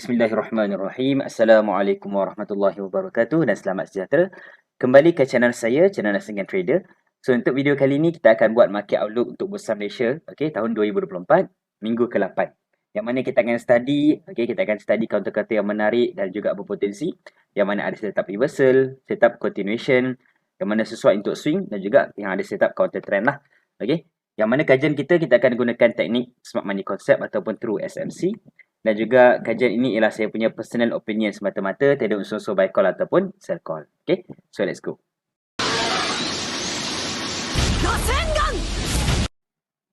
Bismillahirrahmanirrahim. Assalamualaikum warahmatullahi wabarakatuh dan selamat sejahtera. Kembali ke channel saya, channel Nasingan Trader. So, untuk video kali ini kita akan buat market outlook untuk Bursa Malaysia, tahun 2024, minggu ke-8. Yang mana kita akan study, kita akan study counter-counter yang menarik dan juga berpotensi, yang mana ada setup reversal, setup continuation, yang mana sesuai untuk swing dan juga yang ada setup counter trend lah. Yang mana kajian kita akan gunakan teknik Smart Money Concept ataupun True SMC. Dan juga kajian ini ialah saya punya personal opinion semata-mata, tidak unsur-unsur buy call ataupun sell call. Okay, so let's go.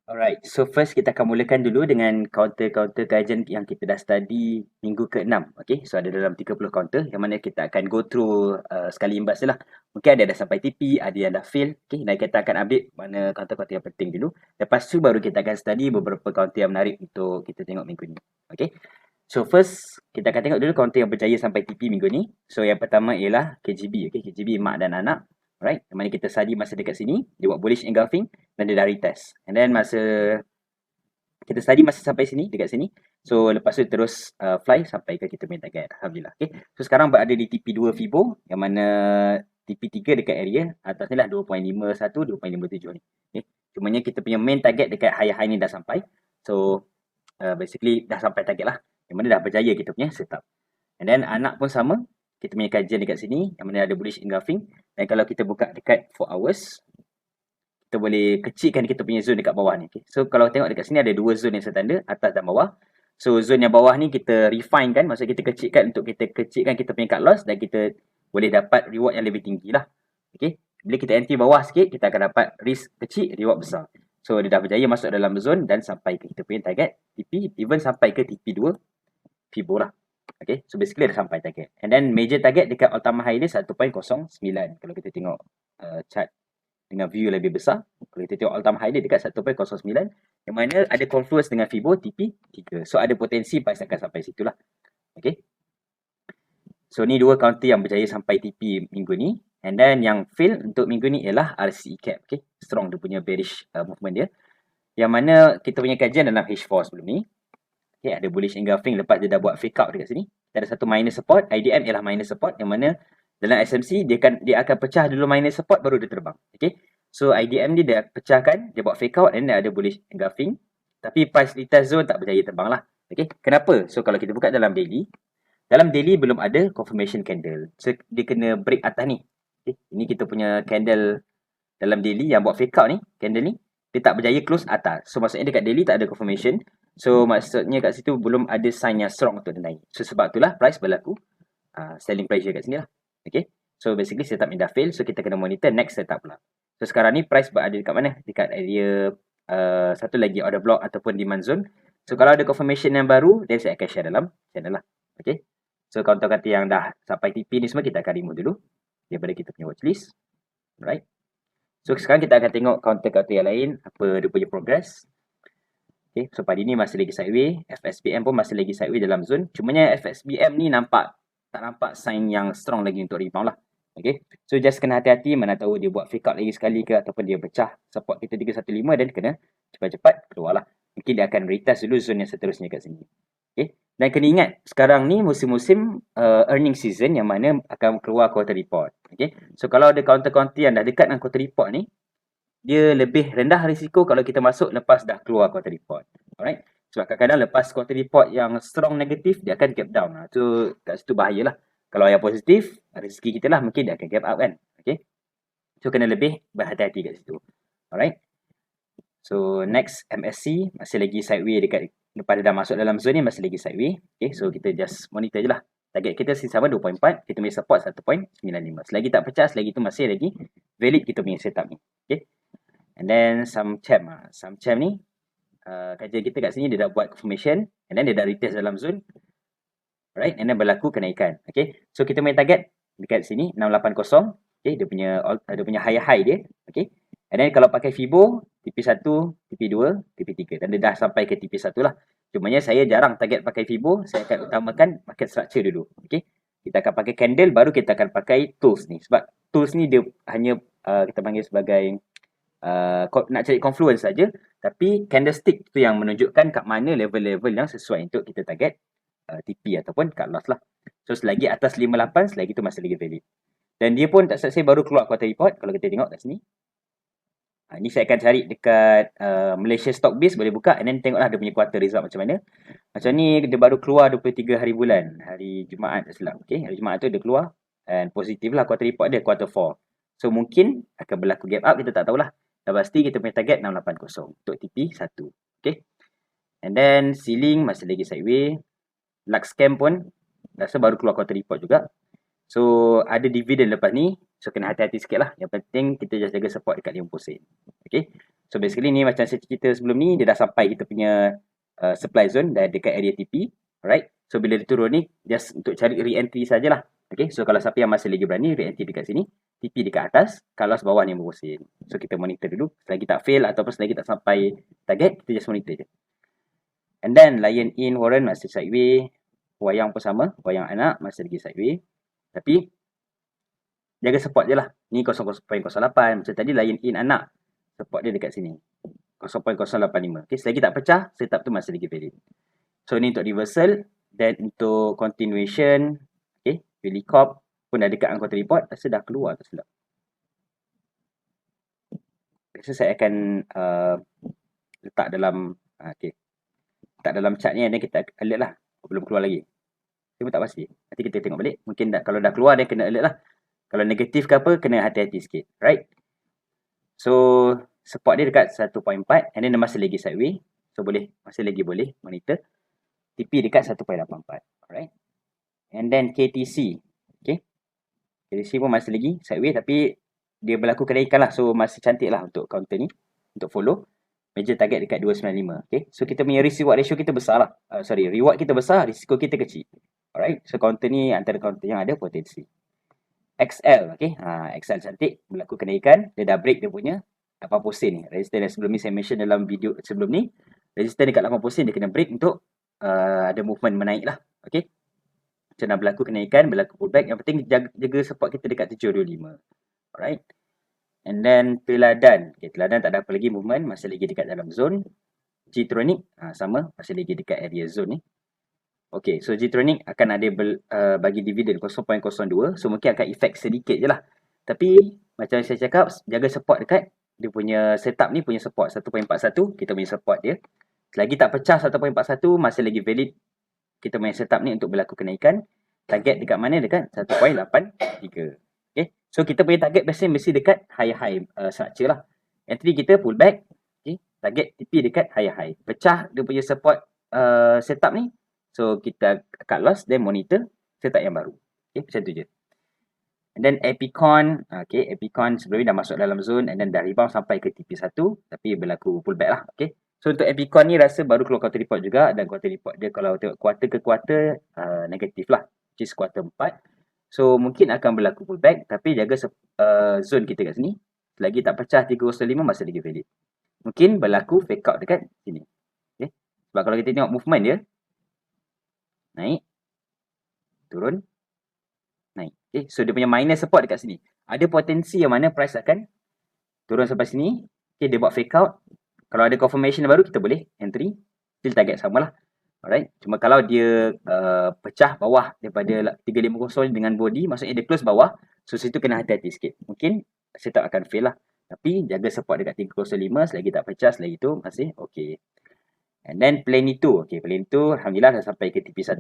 Alright, so first kita akan mulakan dulu dengan counter-counter kajian yang kita dah study minggu ke-6. Okay, so ada dalam 30 counter yang mana kita akan go through sekali imbas je lah. Mungkin ada dah sampai TP, ada yang dah fail. Okay, dan kita akan update mana counter-counter yang penting dulu. Lepas tu baru kita akan study beberapa counter yang menarik untuk kita tengok minggu ni. Okay, so first kita akan tengok dulu counter yang berjaya sampai TP minggu ni. So yang pertama ialah KGB. Okay, KGB mak dan anak. Alright, yang mana kita study masa dekat sini, dia buat bullish engulfing dan dia dah retest. And then masa kita study masa sampai sini, dekat sini. So lepas tu terus fly sampai ke kita punya target. Alhamdulillah. Okay, so sekarang berada di TP2 Fibo, yang mana TP3 dekat area atas ni lah 2.51, 2.57 ni. Okay, cumanya kita punya main target dekat high ni dah sampai. So basically dah sampai target lah, yang mana dah berjaya kita punya setup. And then anak pun sama, kita punya kajian dekat sini, yang mana ada bullish engulfing. Dan kalau kita buka dekat 4 hours, kita boleh kecilkan kita punya zone dekat bawah ni. Okay. So kalau tengok dekat sini ada dua zone yang saya tanda, atas dan bawah. So zone yang bawah ni kita refine kan, maksud kita kecilkan untuk kita kecilkan kita punya cut loss dan kita boleh dapat reward yang lebih tinggi lah. Okay. Bila kita anti bawah sikit, kita akan dapat risk kecil, reward besar. So dia dah berjaya masuk dalam zone dan sampai ke kita punya target TP, even sampai ke TP2 Fibo lah. Okay, so basically dah sampai target. And then major target dekat all time high dia 1.09. Kalau kita tengok chart dengan view lebih besar, kalau kita tengok all time high dia dekat 1.09, yang mana ada confluence dengan Fibo TP3. So ada potensi price akan sampai situ lah. Okay, so ni dua counter yang berjaya sampai TP minggu ni. And then yang fail untuk minggu ni ialah RCE cap. Okay, strong dia punya bearish movement dia, yang mana kita punya kajian dalam H4 sebelum ni. Okay, ada bullish engulfing lepas dia dah buat fake out dekat sini. Ada satu minor support, IDM ialah minor support, yang mana dalam SMC dia akan pecah dulu minor support baru dia terbang. Okay, so IDM ni dia pecahkan, dia buat fake out and ada bullish engulfing. Tapi price retest zone tak berjaya terbang lah. Okay, kenapa? So kalau kita buka dalam daily belum ada confirmation candle. So dia kena break atas ni. Okay, ini kita punya candle dalam daily yang buat fake out ni, candle ni dia tak berjaya close atas. So maksudnya dekat daily tak ada confirmation. So maksudnya kat situ belum ada sign yang strong untuk dia naik. So sebab itulah price berlaku selling pressure kat sini lah. Okay, so basically setup ni dah fail. So kita kena monitor next setup pula. So sekarang ni price berada dekat mana? Dekat area satu lagi order block ataupun demand zone. So kalau ada confirmation yang baru, then saya akan share dalam channel lah. Okay, so counter-counter yang dah sampai TP ni semua kita akan remove dulu daripada kita punya watchlist. Alright, so sekarang kita akan tengok counter-counter yang lain, apa dia punya progress. Okay, so pagi ni masih lagi sideways. FSBM pun masih lagi sideways dalam zone. Cumanya FSBM ni tak nampak sign yang strong lagi untuk rebound lah. Okay, so just kena hati-hati, mana tahu dia buat fake out lagi sekali ke ataupun dia pecah support kita 315 dan kena cepat-cepat keluar lah. Mungkin dia akan retest dulu zone yang seterusnya kat sini. Okay, dan kena ingat sekarang ni musim-musim earning season yang mana akan keluar quarter report. Okay, so kalau ada counter-counter yang dah dekat dengan quarter report ni, dia lebih rendah risiko kalau kita masuk lepas dah keluar quarter report. Alright, sebab kadang-kadang lepas quarter report yang strong negatif, dia akan gap down. So kat situ bahayalah. Kalau yang positif, rezeki kita lah, mungkin dia akan gap up kan. Okay, so kena lebih berhati-hati kat situ. Alright, so next MSC masih lagi sideways dekat lepas dia dah masuk dalam zone ni, masih lagi sideways. Okay, so kita just monitor je lah. Target kita sama 2.4, kita punya support 1.95. Selagi tak pecah, selagi tu masih lagi valid kita punya setup ni. Okay, and then some champ ni kajian kita kat sini dia dah buat confirmation and then dia dah retest dalam zone. Alright, and then berlaku kenaikan. Okay, so kita punya target dekat sini 680. Okay, dia punya high dia. Okay, and then kalau pakai Fibo TP1, TP2, TP3 dan dia dah sampai ke TP1 lah. Cumanya saya jarang target pakai Fibo, saya akan utamakan market structure dulu. Okay, kita akan pakai candle, baru kita akan pakai tools ni. Sebab tools ni dia hanya kita panggil sebagai nak cari confluence saja, tapi candlestick tu yang menunjukkan kat mana level-level yang sesuai untuk kita target TP ataupun cut loss lah. So selagi atas 58, selagi tu masih lagi valid. Dan dia pun tak saya baru keluar quarter report. Kalau kita tengok kat sini. Ni saya akan cari dekat Malaysia Stock Biz, boleh buka and then tengoklah dia punya quarter result macam mana. Macam ni dia baru keluar 23 hari bulan. Hari Jumaat tak silap. Okay? Hari Jumaat tu dia keluar. And positif lah quarter report dia quarter 4. So mungkin akan berlaku gap up, kita tak tahulah. Dah pasti kita punya target 680 untuk TP 1. Okay. And then ceiling masih lagi sideways. Luxcam pun rasa baru keluar quarter report juga. So ada dividen lepas ni. So kena hati-hati sikit lah. Yang penting kita just jaga support dekat 50 sen. Okay. So basically ni macam saya cerita sebelum ni, dia dah sampai kita punya supply zone dah dekat area TP. Alright. So bila dia turun ni, just untuk cari re-entry sajalah. Okay. So kalau siapa yang masih lagi berani re-entry dekat sini, TP dekat atas, kalau bawah ni 50 sen. So kita monitor dulu. Selagi tak fail ataupun selagi tak sampai target, kita just monitor je. And then Lion In Warren masih sideways. Wayang pun sama. Wayang anak masih lagi sideways. Tapi jaga support je lah. Ni 0.08. Macam tadi Lion In anak. Support dia dekat sini. 0.085. Okay, selagi tak pecah, setup tu masih lagi valid. So ni untuk reversal. Dan untuk continuation. Okay, Philicorp pun dah dekat quarter report. Rasa dah keluar tak silap. Rasa saya akan letak dalam okay, letak dalam chart ni dan kita alert lah. Belum keluar lagi. Saya pun tak pasti. Nanti kita tengok balik. Mungkin dah, kalau dah keluar dia kena alert lah. Kalau negatif ke apa, kena hati-hati sikit. Right? So support dia dekat 1.4 and then dia masih lagi sideways. So boleh, masih lagi boleh monitor. TP dekat 1.84. Alright. And then KTC. Okay. KTC pun masih lagi sideways tapi dia berlaku kenaikan lah. So masih cantik lah untuk counter ni. Untuk follow. Major target dekat 295. Okay. So kita punya risk reward ratio kita besar lah. Reward kita besar, risiko kita kecil. Alright. So counter ni antara counter yang ada potensi. XL. Okay. XL cantik. Berlaku kenaikan. Dia dah break dia punya 80 sen ni. Resistance yang sebelum ni saya mention dalam video sebelum ni. Resistance dekat 80 sen dia kena break untuk ada movement menaik lah. Okay. Macam dah berlaku kenaikan, berlaku pullback. Yang penting jaga support kita dekat 725. Alright. And then Teladan. Okay, Teladan tak ada apa lagi movement. Masih lagi dekat dalam zone. G-Tronic. Sama. Masih lagi dekat area zone ni. Okay. So G-Tronic akan ada bagi dividen 0.02. So mungkin akan efek sedikit je lah. Tapi macam saya cakap, jaga support dekat. Dia punya setup ni punya support 1.41. Kita punya support dia. Selagi tak pecah 1.41. Masih lagi valid. Kita punya setup ni untuk berlaku kenaikan. Target dekat mana? Dekat 1.83. Okay. So kita punya target biasanya mesti dekat high structure lah. Entry kita pull back. Okay. Target TP dekat high. Pecah dia punya support setup ni. So kita cut loss then monitor setup yang baru. Okay. Macam tu je. And then Epicon. Okay. Epicon sebelum ni dah masuk dalam zone and then dah rebound sampai ke TP1. Tapi berlaku pullback lah. Okay. So untuk Epicon ni rasa baru keluar quarter report juga. Dan quarter report dia kalau tengok quarter ke quarter negatif lah. Which is quarter 4. So mungkin akan berlaku pullback tapi jaga zone kita kat sini. Selagi tak pecah 305 masih lagi valid. Mungkin berlaku fake out dekat sini. Okay. Sebab kalau kita tengok movement dia naik, turun, naik. Okay. So dia punya minor support dekat sini. Ada potensi yang mana price akan turun sampai sini. Okay, dia buat fake out. Kalau ada confirmation baru kita boleh entry. Still target samalah. Alright. Cuma kalau dia pecah bawah daripada 350 dengan body, maksudnya dia close bawah, so situ kena hati-hati sikit. Mungkin setup akan fail lah. Tapi jaga support dekat 305, selagi tak pecah, selagi itu masih okay. And then plane itu. Okay, plane itu alhamdulillah dah sampai ke TP1.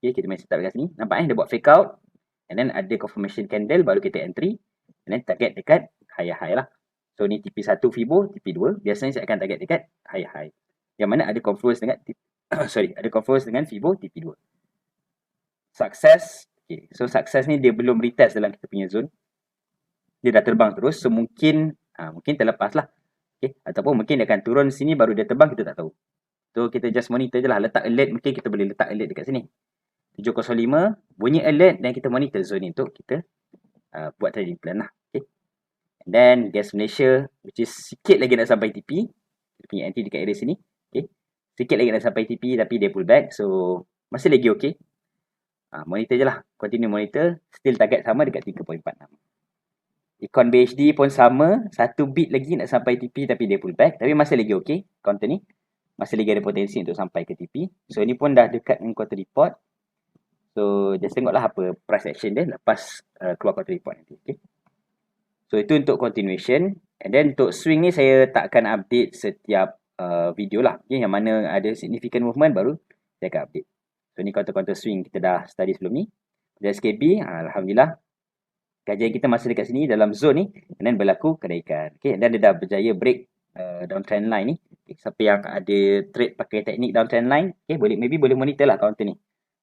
Okay, kita main setup dekat sini. Nampak dia buat fake out. And then ada confirmation candle, baru kita entry. And then target dekat high lah. So ni TP1 Fibo, TP2. Biasanya saya akan target dekat high. Yang mana ada confluence dengan ada confluence dengan Fibo TP2. Success. Okay. So success ni dia belum retest dalam kita punya zone. Dia dah terbang terus. So mungkin terlepas lah. Okay. Ataupun mungkin dia akan turun sini baru dia terbang, kita tak tahu. So kita just monitor je lah. Letak alert, mungkin kita boleh letak alert dekat sini. 705. Bunyi alert dan kita monitor zone ni untuk kita buat trading plan lah. Okay. And then Gas Malaysia, which is sikit lagi nak sampai TP. Dia punya entry dekat area sini. Okay. Sikit lagi nak sampai TP tapi dia pull back. So masih lagi okay. Monitor je lah. Continue monitor. Still target sama dekat 3.46. Econ BHD pun sama. 1 bit lagi nak sampai TP tapi dia pull back. Tapi masih lagi okay counter ni. masih lagi ada potensi untuk sampai ke TP. So ni pun dah dekat dengan quarter report. So just tengoklah apa price action dia lepas keluar quarter report nanti. Okay. So itu untuk continuation. And then untuk swing ni saya tak akan update setiap video lah. Okay. Yang mana ada significant movement baru saya akan update. So ni counter-counter swing kita dah study sebelum ni. Dari SKB, Alhamdulillah kajian kita masih dekat sini dalam zone ni. And then berlaku kenaikan. Okay. Dan dia dah berjaya break downtrend line ni. Okay. Siapa yang ada trade pakai teknik downtrend line, okay, maybe boleh monitor lah counter ni.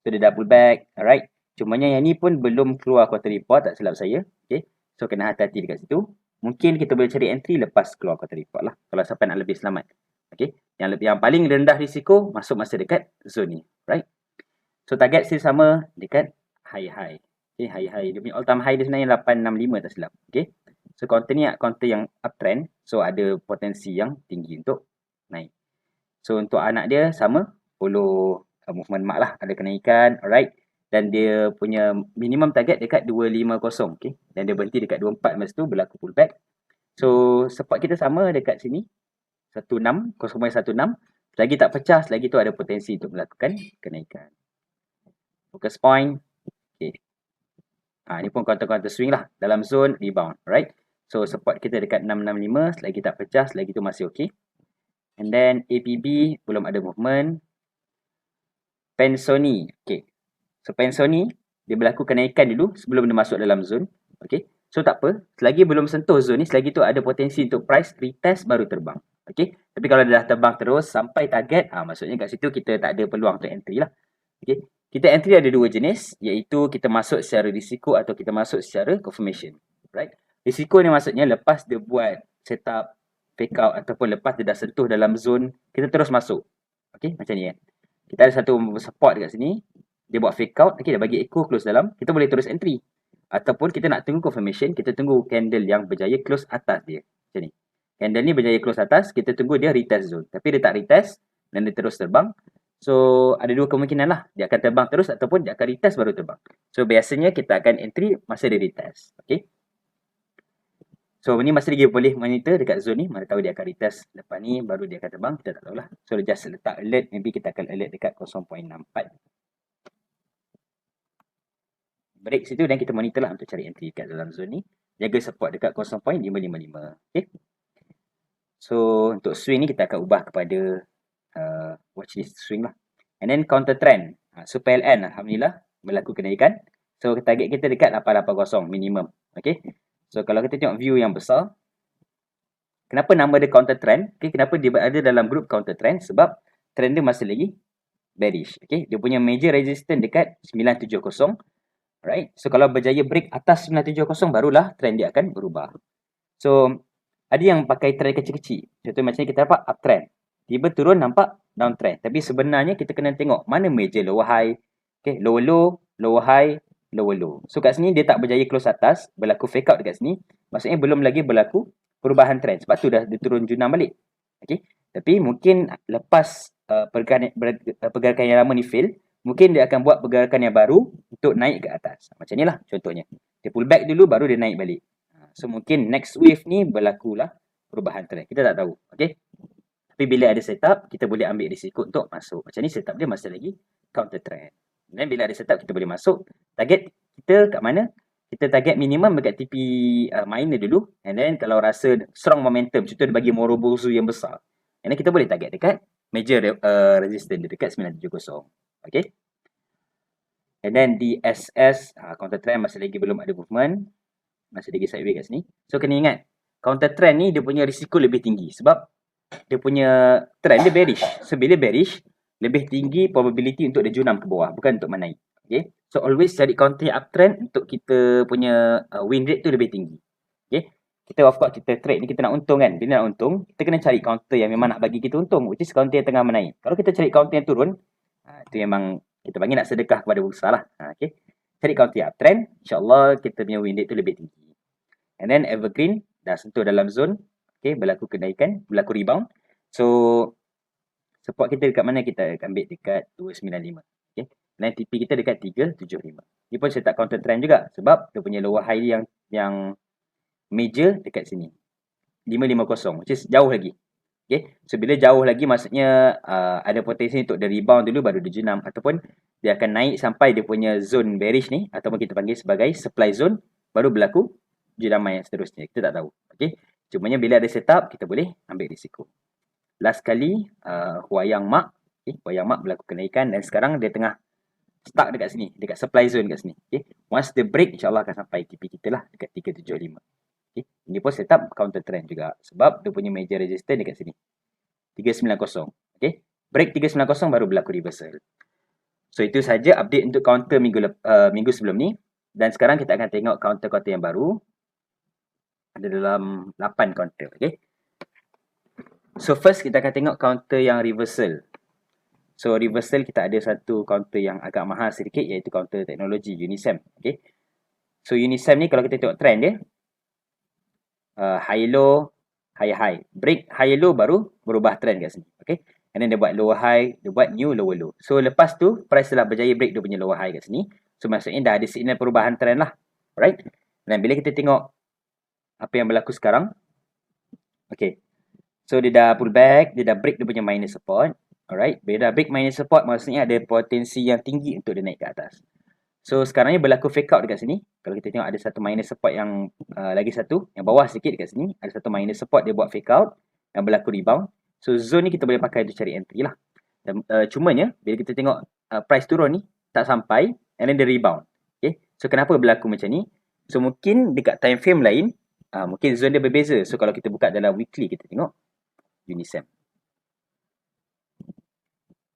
So dia dah pull back, alright. Cumanya yang ni pun belum keluar quarter report, tak silap saya. Okay. So kena hati-hati dekat situ. Mungkin kita boleh cari entry lepas keluar quarter report lah. Kalau siapa nak lebih selamat. Okay. Yang paling rendah risiko masuk masa dekat zone ni. Right. So target still sama dekat high-high. Okay, high-high. Dia punya all time high dia sebenarnya 865 tak silap. Okay. So counter ni counter yang uptrend. So ada potensi yang tinggi untuk naik. So untuk anak dia sama. Follow movement mark lah. Ada kenaikan. Alright. Dan dia punya minimum target dekat 250. Okay. Dan dia berhenti dekat 24 masa tu berlaku pullback. So support kita sama dekat sini. 16. 0.16. Selagi tak pecah, selagi tu ada potensi untuk melakukan kenaikan. Focus point. Okay. Ni pun counter-counter swing lah. Dalam zone rebound. Alright. So support kita dekat 665. Selagi tak pecah, selagi tu masih okay. And then APB belum ada movement. Pensoni. Okay. So Pensoni dia berlaku kenaikan dulu sebelum dia masuk dalam zone. Okay. So tak apa. Selagi belum sentuh zone ni, selagi tu ada potensi untuk price retest baru terbang. Okay. Tapi kalau dia dah terbang terus sampai target, maksudnya kat situ kita tak ada peluang untuk entry lah. Okay. Kita entry ada dua jenis, iaitu kita masuk secara risiko atau kita masuk secara confirmation. Right? Risiko ni maksudnya lepas dia buat setup, fake out ataupun lepas dia dah sentuh dalam zone, kita terus masuk. Okay, macam ni kan. Kita ada satu support dekat sini, dia buat fake out, okay, dia bagi echo close dalam, kita boleh terus entry. Ataupun kita nak tunggu confirmation, kita tunggu candle yang berjaya close atas dia. Macam ni. Candle ni berjaya close atas, kita tunggu dia retest zone. Tapi dia tak retest, dan dia terus terbang. So, ada dua kemungkinan lah. Dia akan terbang terus ataupun dia akan retest baru terbang. So, biasanya kita akan entry masa dia retest. Okay. So, ni masih lagi boleh monitor dekat zone ni. Mana tahu dia akan retest lepas ni, baru dia akan terbang. Kita tak tahulah. So, just letak alert. Maybe kita akan alert dekat 0.64. Break situ dan kita monitor lah untuk cari entry dekat dalam zone ni. Jaga support dekat 0.555. Okay. So, untuk swing ni kita akan ubah kepada watch list swing lah. And then counter trend. So PLN Alhamdulillah berlaku kenaikan. So target kita dekat 880 minimum. Okay. So kalau kita tengok view yang besar. Kenapa nama dia counter trend? Okay, kenapa dia berada dalam group counter trend? Sebab trend dia masih lagi bearish. Okay. Dia punya major resistance dekat 970. Right. So kalau berjaya break atas 970 barulah trend dia akan berubah. So ada yang pakai trend kecil-kecil. Contoh macam ni kita dapat uptrend. Tiba turun nampak downtrend. Tapi sebenarnya kita kena tengok mana major lower high. Okay, lower low, lower high, lower low. So kat sini dia tak berjaya close atas. Berlaku fake out dekat sini. Maksudnya belum lagi berlaku perubahan trend. Sebab tu dah dia turun junam balik. Okay. Tapi mungkin lepas pergerakan yang lama ni fail. Mungkin dia akan buat pergerakan yang baru untuk naik ke atas. Macam ni lah contohnya. Dia pull back dulu baru dia naik balik. So mungkin next wave ni berlakulah perubahan trend. Kita tak tahu. Okay. Tapi bila ada setup, kita boleh ambil risiko untuk masuk. Macam ni setup dia masih lagi counter trend. Dan bila ada setup, kita boleh masuk. Target kita kat mana? Kita target minimum dekat TP minor dulu. And then kalau rasa strong momentum, contoh dia bagi Morobozu yang besar. And then kita boleh target dekat major resistance dekat 970. Okay. And then DSS, counter trend masih lagi belum ada movement. Masih lagi sideways kat sini. So kena ingat, counter trend ni dia punya risiko lebih tinggi. Sebab dia punya trend dia bearish. So bila bearish, lebih tinggi probability untuk dia junam ke bawah, bukan untuk menaik. Okay. So always cari counter uptrend untuk kita punya win rate tu lebih tinggi. Okay. Kita of course kita trade ni kita nak untung kan. Bila nak untung, kita kena cari counter yang memang nak bagi kita untung, which is counter yang tengah menaik. Kalau kita cari counter yang turun, itu memang kita panggil nak sedekah kepada bursa lah. Okay. Cari counter uptrend, insyaAllah kita punya win rate tu lebih tinggi. And then evergreen dah sentuh dalam zone. Okay, berlaku kenaikan, berlaku rebound. So, support kita dekat mana? Kita akan ambil dekat 295. Okay. Dan TP kita dekat 375. Ni pun saya tak counter trend juga. Sebab dia punya lower high yang major dekat sini. 550, which is jauh lagi. Okay. So bila jauh lagi maksudnya ada potensi untuk dia rebound dulu baru dia jenam, ataupun dia akan naik sampai dia punya zone bearish ni, ataupun kita panggil sebagai supply zone, baru berlaku jenaman yang seterusnya. Kita tak tahu. Okay. Cumanya bila ada setup, kita boleh ambil risiko. Last kali wayang mak, okay, wayang mak berlaku kenaikan dan sekarang dia tengah stuck dekat sini, dekat supply zone kat sini. Okay. Once the break, insyaAllah akan sampai TP kita lah dekat 375. Okay. Ini pun setup counter trend juga sebab dia punya major resistance dekat sini 390. Okay. Break 390 baru berlaku reversal. So itu saja update untuk counter minggu sebelum ni. Dan sekarang kita akan tengok counter-counter yang baru. Ada dalam 8 counter. Okay. So first kita akan tengok counter yang reversal. So reversal kita ada satu counter yang agak mahal sedikit, iaitu counter teknologi Unisem. Okay. So Unisem ni kalau kita tengok trend dia, high low, high high. Break high low baru berubah trend kat sini. Okay. And then dia buat lower high, dia buat new lower low. So lepas tu price telah berjaya break dia punya lower high kat sini. So maksudnya dah ada signal perubahan trend lah. Alright. Dan bila kita tengok apa yang berlaku sekarang. Okay. So dia dah pull back, dia dah break dia punya minor support. Alright. Bila dah break minor support maksudnya ada potensi yang tinggi untuk dia naik ke atas. So sekarang ni berlaku fake out dekat sini. Kalau kita tengok ada satu minor support yang lagi satu, yang bawah sikit dekat sini. Ada satu minor support dia buat fake out yang berlaku rebound. So zone ni kita boleh pakai untuk cari entry lah. Dan, cumanya bila kita tengok price turun ni tak sampai and then dia rebound. Okay. So kenapa berlaku macam ni? So mungkin dekat time frame lain mungkin zone dia berbeza. So kalau kita buka dalam weekly kita tengok Unisem.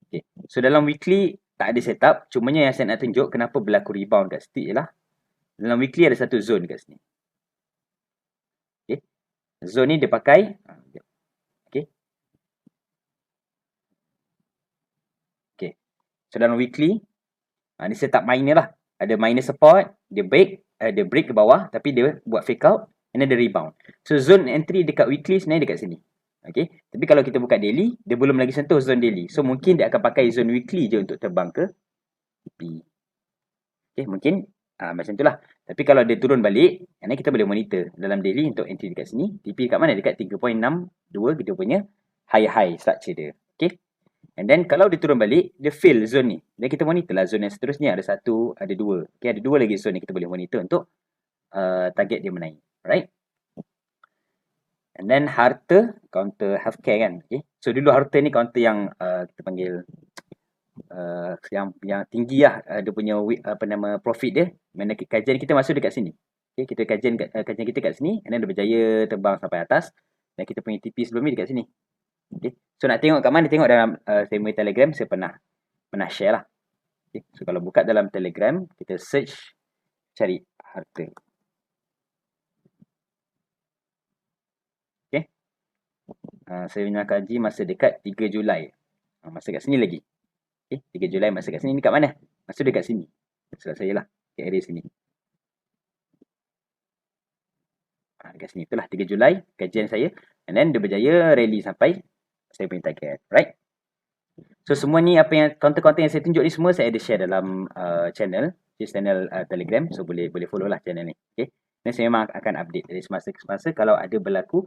Okay. So dalam weekly tak ada setup. Cumanya yang saya nak tunjuk kenapa berlaku rebound kat situ ialah dalam weekly ada satu zone kat sini. Okay. Zone ni dia pakai so dalam weekly ni setup minor lah. Ada minor support, dia break ke bawah tapi dia buat fake out and then dia rebound. So zone entry dekat weekly sebenarnya dekat sini. Okay. Tapi kalau kita buka daily, dia belum lagi sentuh zone daily. So mungkin dia akan pakai zone weekly je untuk terbang ke TP. Okay, mungkin macam itulah. Tapi kalau dia turun balik, kita boleh monitor dalam daily untuk entry dekat sini. TP dekat mana? Dekat 3.62 kita punya high structure dia. Okay. And then kalau dia turun balik, dia fail zone ni. Dan kita monitor lah zone yang seterusnya. Ada satu, ada dua. Okay, ada dua lagi zone yang kita boleh monitor untuk target dia menaik. Alright. And then harta, counter healthcare kan. Okay. So dulu harta ni counter yang kita panggil yang tinggi lah. Dia punya profit dia. Mana kajian kita masuk dekat sini. Okay, kita kajian kita kat sini. And then dia berjaya terbang sampai atas. Dan kita punya TP sebelum ni dekat sini. Okay. So nak tengok kat mana, tengok dalam saya punya Telegram, saya pernah share lah. Okay. So kalau buka dalam Telegram, kita search, cari harta. Okay. Saya punya kaji masa dekat 3 Julai. Masa kat sini lagi. Okay. 3 Julai masa kat sini. Ni kat mana? Masa dekat sini. Maksud saya lah. Kat area sini. Dekat sini. Itulah 3 Julai. Kajian saya. And then dia berjaya rally sampai saya punya target. Right? So semua ni apa yang content-content yang saya tunjuk ni semua saya ada share dalam channel Telegram. So boleh follow lah channel ni. Okay. Dan saya memang akan update dari semasa ke semasa kalau ada berlaku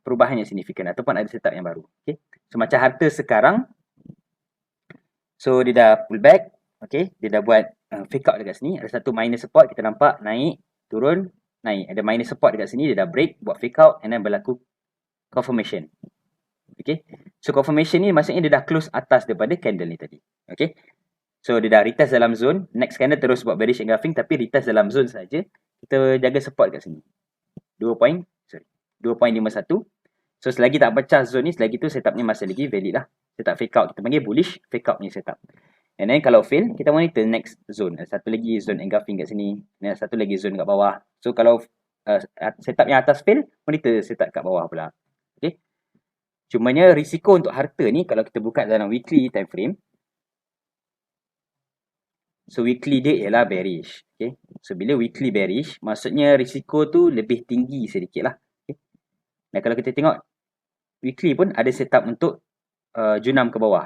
perubahan yang signifikan ataupun ada setup yang baru. Okay. So macam harta sekarang. So dia dah pull back. Okay. Dia dah buat fake out dekat sini. Ada satu minor support kita nampak naik, turun, naik. Ada minor support dekat sini. Dia dah break, buat fake out and then berlaku confirmation. Okay. So confirmation ni maksudnya dia dah close atas daripada candle ni tadi. Okay. So dia dah retest dalam zone. Next candle terus buat bearish engulfing tapi retest dalam zone saja. Kita jaga support kat sini. 2.51. So selagi tak pecah zone ni, selagi tu setup ni masih lagi valid lah. Setup fake out. Kita panggil bullish fake out ni setup. And then kalau fail, kita monitor next zone. Ada satu lagi zone engulfing kat sini. Dan satu lagi zone kat bawah. So kalau setup yang atas fail, monitor setup kat bawah pula. Okay. Cumanya risiko untuk harta ni kalau kita buka dalam weekly time frame. So weekly dia ialah bearish. Okay. So bila weekly bearish, maksudnya risiko tu lebih tinggi sedikit lah. Okay. Dan kalau kita tengok weekly pun ada setup untuk junam ke bawah.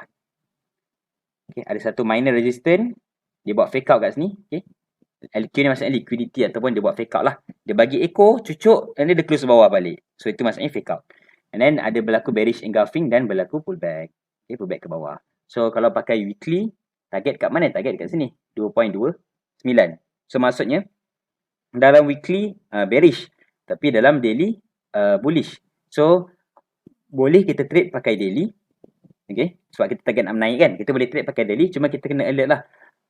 Okay. Ada satu minor resistance. Dia buat fake out kat sini. Okay. LQ ni maksudnya liquidity ataupun dia buat fake out lah. Dia bagi echo, cucuk dan dia close bawah balik. So itu maksudnya fake out. And then ada berlaku bearish engulfing dan berlaku pullback. Okay, pullback ke bawah. So kalau pakai weekly, target kat mana? Target kat sini. 2.29. So maksudnya dalam weekly bearish, tapi dalam daily bullish. So boleh kita trade pakai daily. Okay, sebab kita target nak menaik kan. Kita boleh trade pakai daily, cuma kita kena alert lah.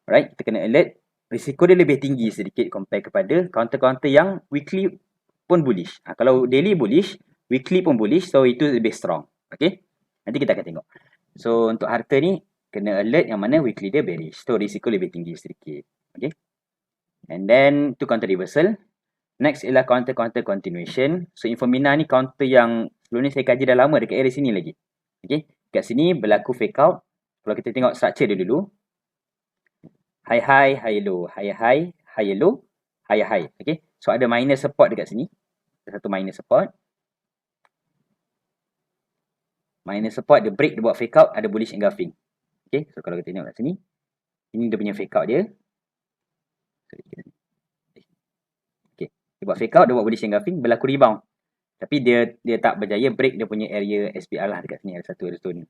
Alright, kita kena alert. Risiko dia lebih tinggi sedikit compare kepada counter-counter yang weekly pun bullish. Kalau daily bullish, weekly pun bullish, so itu lebih strong. Okay, nanti kita akan tengok. So untuk harta ni, kena alert yang mana weekly dia bearish. So risiko lebih tinggi sedikit. Okay, and then tu counter reversal. Next ialah counter-counter continuation. So Infomina ni counter yang sebelum ni saya kaji dah lama dekat area sini lagi. Okay, kat sini berlaku fake out. Kalau kita tengok structure dia dulu, high high, high low, high high, high low, high high. Okay, so ada minor support dekat sini. Ada satu minor support. Minor support, dia break, dia buat fake out, ada bullish engulfing. Okay, so kalau kita tengok kat sini, ini dia punya fake out dia. Okay, dia buat fake out, dia buat bullish engulfing, berlaku rebound. Tapi dia tak berjaya break dia punya area SPR lah dekat sini. Ada satu zone.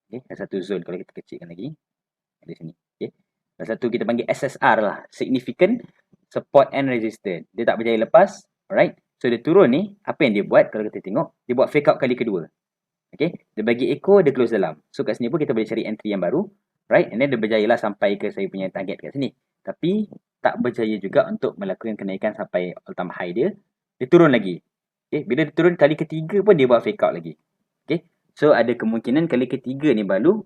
Okay, ada satu zone kalau kita kecilkan lagi. Ada sini. Okay, ada satu kita panggil SSR lah. Significant Support and Resistance. Dia tak berjaya lepas. Alright. So dia turun ni, apa yang dia buat kalau kita tengok, dia buat fake out kali kedua. Okay, dia bagi echo, dia close dalam. So kat sini pun kita boleh cari entry yang baru. Right, and then dia berjaya lah sampai ke saya punya target kat sini. Tapi tak berjaya juga untuk melakukan kenaikan sampai all time high dia. Dia turun lagi. Okay, bila dia turun kali ketiga pun dia buat fake out lagi. Okay, so ada kemungkinan kali ketiga ni baru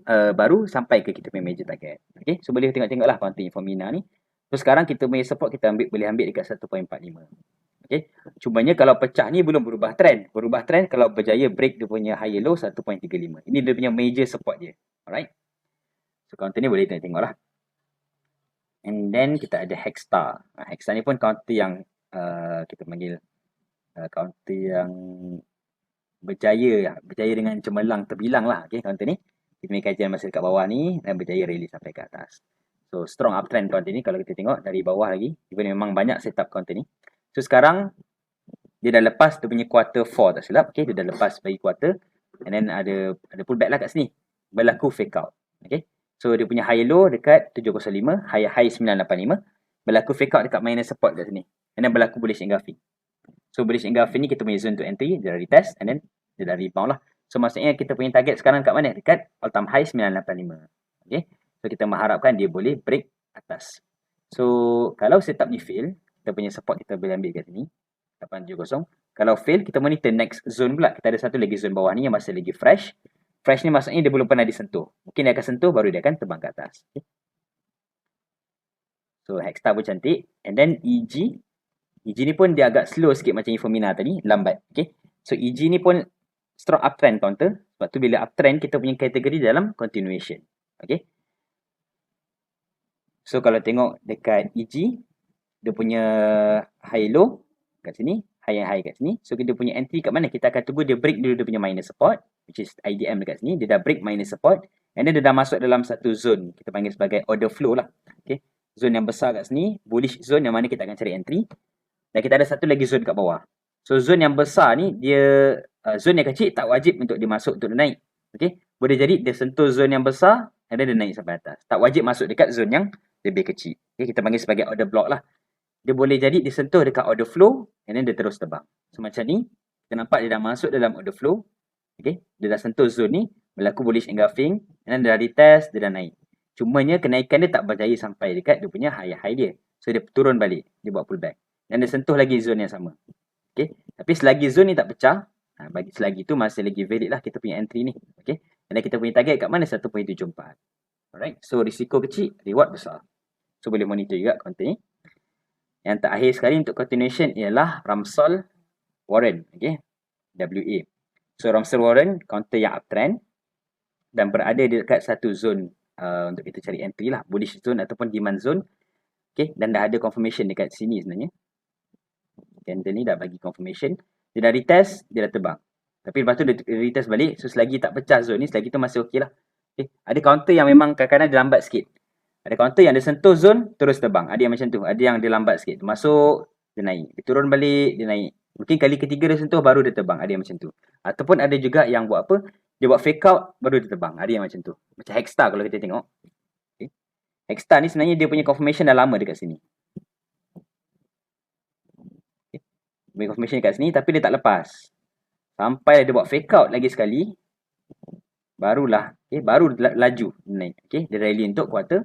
sampai ke kita punya major target. Okay, so boleh tengok-tengok lah counter Infomina ni. So sekarang kita punya support kita boleh ambil dekat 1.45. Okay, cumanya kalau pecah ni belum berubah trend. Berubah trend kalau berjaya break dia punya higher low 1.35. Ini dia punya major support dia. Alright. So counter ni boleh tengok lah. And then kita ada Hexstar. Hexstar ni pun counter yang kita panggil counter yang berjaya dengan cemerlang terbilang lah. Okay, counter ni kita punya kajian masa dekat bawah ni dan berjaya rally sampai ke atas. So strong uptrend counter ni kalau kita tengok dari bawah lagi. Even memang banyak setup counter ni. So sekarang dia dah lepas dia punya quarter 4 tak silap. Okay, dia dah lepas bagi quarter. And then ada pullback lah kat sini. Berlaku fake out. Okay, so dia punya high low dekat 705, high 985. Berlaku fake out dekat minus support kat sini. And then berlaku bullish engulfing. So bullish engulfing ni kita punya zone to entry, dia dah retest and then dia dah rebound lah. So maksudnya kita punya target sekarang kat mana? Dekat all time high 985. Okay, so kita mengharapkan dia boleh break atas. So kalau setup ni fail, kita punya support kita boleh ambil kat sini 870. Kalau fail, kita monitor next zone pula. Kita ada satu lagi zone bawah ni yang masih lagi fresh. Fresh ni maksudnya dia belum pernah disentuh. Mungkin dia akan sentuh baru dia akan terbang ke atas. Okay. So Hexstar pun cantik. And then EG ni pun dia agak slow sikit macam Infomina tadi, lambat. Okay, so EG ni pun strong uptrend counter. Sebab tu bila uptrend kita punya kategori dalam continuation. Okay, so kalau tengok dekat EG, dia punya high low kat sini, high kat sini. So kita punya entry kat mana? Kita akan tunggu dia break dulu dia punya minor support, which is IDM dekat sini. Dia dah break minor support and then dia dah masuk dalam satu zone kita panggil sebagai order flow lah. Okay, zone yang besar kat sini, bullish zone yang mana kita akan cari entry. Dan kita ada satu lagi zone kat bawah. So zone yang besar ni dia zone yang kecil tak wajib untuk dia masuk untuk dia naik. Okay, boleh jadi dia sentuh zone yang besar and then dia naik sampai atas. Tak wajib masuk dekat zone yang lebih kecil. Okay, kita panggil sebagai order block lah. Dia boleh jadi disentuh dekat order flow and then dia terus terbang. So macam ni, kita nampak dia dah masuk dalam order flow. Okay, dia dah sentuh zone ni, berlaku bullish engulfing and then dia dah retest, dia dah naik. Cumanya kenaikan dia tak berjaya sampai dekat dia punya high dia. So dia turun balik, dia buat pullback. Dan dia sentuh lagi zone yang sama. Okay, tapi selagi zone ni tak pecah, bagi selagi tu masih lagi valid lah kita punya entry ni. Okay, dan kita punya target kat mana? 1.74. Alright, so risiko kecil, reward besar. So boleh monitor juga konten ni. Yang terakhir sekali untuk continuation ialah Ramsol Warren. Okay, WA. So Ramsol Warren counter yang uptrend dan berada di dekat satu zone untuk kita cari entry lah, bullish zone ataupun demand zone. Okay, dan dah ada confirmation dekat sini sebenarnya. Candle ni dah bagi confirmation. Dia dah retest, dia dah terbang. Tapi lepas tu dia retest balik. So selagi tak pecah zone ni, selagi tu masih okey lah. Okay, ada counter yang memang kadang-kadang dia lambat sikit. Ada counter yang dia sentuh zone, terus terbang. Ada yang macam tu. Ada yang dia lambat sikit. Masuk, dia naik. Dia turun balik, dia naik. Mungkin kali ketiga dia sentuh baru dia terbang. Ada yang macam tu. Ataupun ada juga yang buat apa? Dia buat fake out baru dia terbang. Ada yang macam tu. Macam Hexstar kalau kita tengok. Okay. Hexstar ni sebenarnya dia punya confirmation dah lama dekat sini. Okay. Dia punya confirmation dekat sini tapi dia tak lepas. Sampai dia buat fake out lagi sekali. Barulah. Okay, baru laju naik. Okay. Dia rally untuk quarter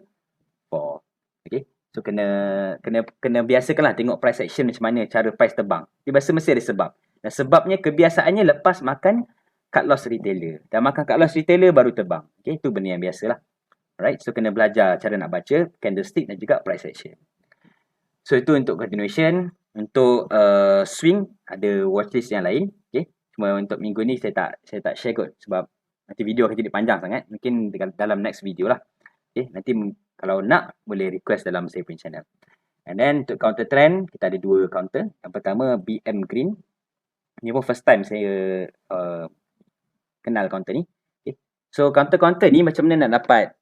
4. Okay. So kena biasakanlah tengok price action macam mana cara price terbang. Dia biasa mesti ada sebab. Dan sebabnya kebiasaannya lepas makan cut loss retailer. Dan makan cut loss retailer baru terbang. Okay, itu benda yang biasalah. Alright, so kena belajar cara nak baca candlestick dan juga price action. So itu untuk continuation. Untuk swing ada watchlist yang lain. Okay, cuma untuk minggu ni saya tak share kot sebab nanti video akan jadi panjang sangat. Mungkin dalam next video lah. Okay, nanti kalau nak boleh request dalam saya punya channel. And then untuk counter trend kita ada dua counter. Yang pertama BM Green. Ini pun first time saya kenal counter ni. Okay. So counter ni macam mana nak dapat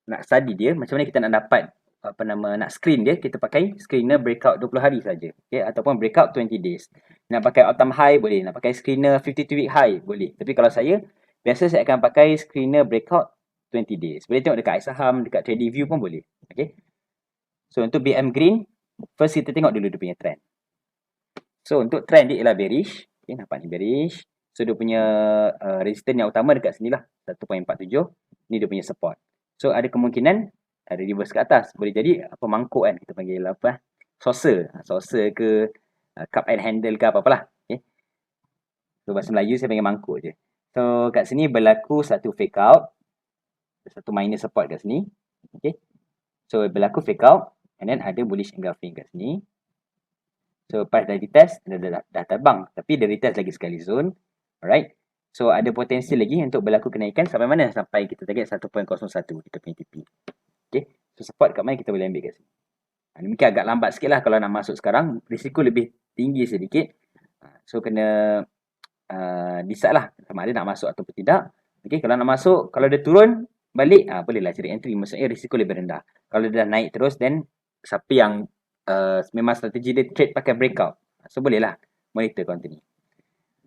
nak study dia, macam mana kita nak dapat nak screen dia, kita pakai screener breakout 20 hari saja. Okay, ataupun breakout 20 days. Nak pakai all time high boleh, nak pakai screener 52 week high boleh. Tapi kalau saya biasa saya akan pakai screener breakout 20 days. Boleh tengok dekat iSaham, dekat TradingView pun boleh. Okay. So untuk BM Green, first kita tengok dulu dia punya trend. So untuk trend dia ialah bearish. Okay, nampak ni bearish. So dia punya resistance yang utama dekat sini lah, 1.47. Ni dia punya support. So ada kemungkinan ada reverse ke atas. Boleh jadi apa mangkuk kan, kita panggil apa, saucer ke cup and handle ke apa-apalah. Okay. So bahasa Melayu saya panggil mangkuk je. So kat sini berlaku satu fake out. Satu minor support kat sini. Okay. So berlaku fake out. And then ada bullish engulfing kat sini. So price dah retest, dah terbang. Tapi dia retest lagi sekali zone. Alright. So ada potensi lagi untuk berlaku kenaikan sampai mana? Sampai kita target 1.01 kita punya TP. Okay. So support kat mana kita boleh ambil kat sini. Mungkin agak lambat sikit lah kalau nak masuk sekarang. Risiko lebih tinggi sedikit. So kena decide lah sama ada nak masuk ataupun tidak. Okay. Kalau nak masuk, kalau dia turun balik, bolehlah cari entry. Maksudnya risiko lebih rendah. Kalau dia dah naik terus, then siapa yang memang strategi dia trade pakai breakout. So bolehlah monitor counter ni.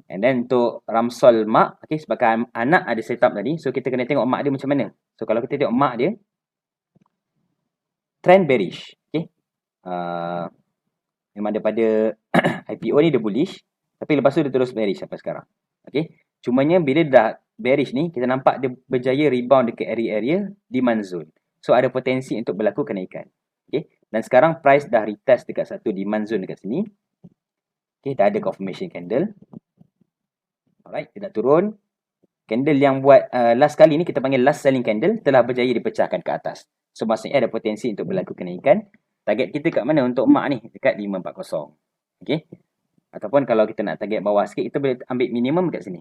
And then untuk Ramsol mak, okay, sebagai anak ada setup tadi. So kita kena tengok mak dia macam mana. So kalau kita tengok mak dia, trend bearish. Okay. Memang daripada IPO ni dia bullish. Tapi lepas tu dia terus bearish sampai sekarang. Okay. Cumanya bila dah bearish ni, kita nampak dia berjaya rebound dekat area-area demand zone. So ada potensi untuk berlaku kenaikan. Okay. Dan sekarang price dah retest dekat satu demand zone dekat sini. Okay, dah ada confirmation candle. Alright, dia dah turun. Candle yang buat last kali ni kita panggil last selling candle telah berjaya dipecahkan ke atas. So maksudnya ada potensi untuk berlaku kenaikan. Target kita kat mana untuk mak ni? Dekat 540. Okay. Ataupun kalau kita nak target bawah sikit, kita boleh ambil minimum kat sini.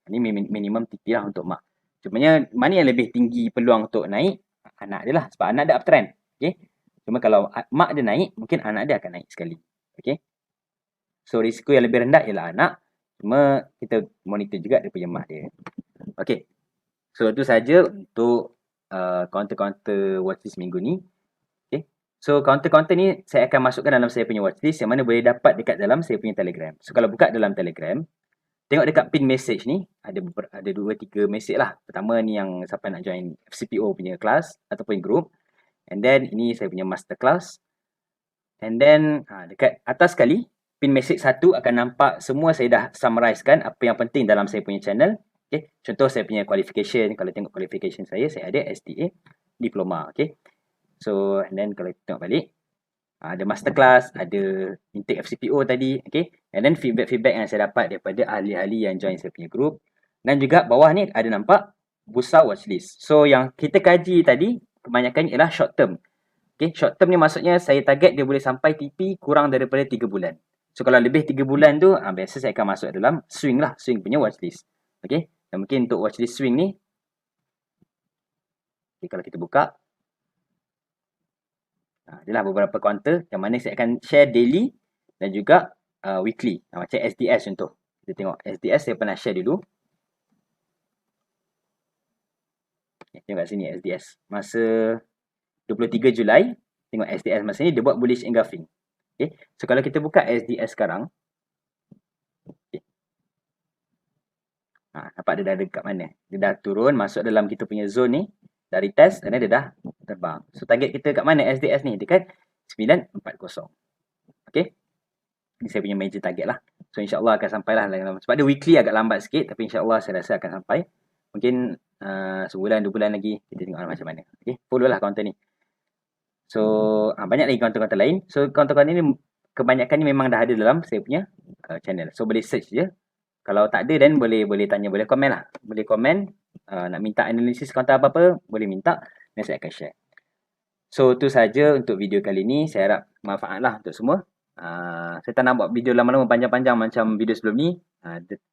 Ini minimum TP lah untuk mak. Cumanya mana yang lebih tinggi peluang untuk naik? Anak dia lah. Sebab anak dia uptrend. Okay. Cuma kalau mak dia naik, mungkin anak dia akan naik sekali. Okay. So risiko yang lebih rendah ialah anak. Cuma kita monitor juga dia punya mak dia. Okay. So itu saja untuk counter-counter watchlist minggu ni. Okay. So counter-counter ni saya akan masukkan dalam saya punya watchlist yang mana boleh dapat dekat dalam saya punya Telegram. So kalau buka dalam Telegram, tengok dekat pin message ni, ada 2-3 message lah. Pertama ni yang siapa nak join FCPO punya kelas ataupun group. And then ini saya punya masterclass. And then dekat atas sekali, pin message 1 akan nampak semua saya dah summarizekan apa yang penting dalam saya punya channel. Okay. Contoh saya punya qualification. Kalau tengok qualification saya ada STA diploma. Okay. So, and then kalau tengok balik, ada masterclass, ada intake FCPO tadi. Okay. And then feedback yang saya dapat daripada ahli-ahli yang join saya punya group. Dan juga bawah ni ada nampak Bursa Watchlist. So, yang kita kaji tadi, kebanyakannya ialah short term. Okay. Short term ni maksudnya saya target dia boleh sampai TP kurang daripada 3 bulan. So, kalau lebih 3 bulan tu, biasa saya akan masuk dalam swing lah. Swing punya watchlist. Okay. Dan mungkin untuk watchlist swing ni, okay, kalau kita buka, adalah beberapa counter yang mana saya akan share daily dan juga weekly. Macam SDS contoh. Kita tengok SDS saya pernah share dulu. Tengok kat sini SDS. Masa 23 Julai, tengok SDS masa ni dia buat bullish engulfing. Okay. So kalau kita buka SDS sekarang, Nampak dia dah dekat mana. Dia dah turun, masuk dalam kita punya zone ni. Dari test, dan dia dah terbang. So, target kita kat mana SDS ni? Dekat 940. Okay. Ini saya punya major target lah. So, insyaAllah akan sampai lah. Sebab dia weekly agak lambat sikit. Tapi insyaAllah saya rasa akan sampai. Mungkin sebulan, 2 bulan lagi. Kita tengok macam mana. Okay. Follow lah kaunter ni. So, banyak lagi kaunter-kaunter lain. So, kaunter-kaunter ni kebanyakannya memang dah ada dalam saya punya channel. So, boleh search je. Kalau tak ada, then boleh tanya, boleh komen lah. Boleh komen, nak minta analisis kaunter apa-apa, boleh minta dan saya akan share. So, itu saja untuk video kali ni. Saya harap manfaat lah untuk semua. Saya tak nak buat video lama-lama panjang-panjang macam video sebelum ni.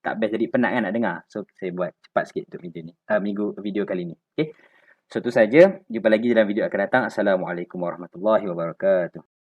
Tak best, jadi penat kan nak dengar. So, saya buat cepat sikit untuk video ni. Video kali ni. Okay. So, itu saja. Jumpa lagi dalam video akan datang. Assalamualaikum warahmatullahi wabarakatuh.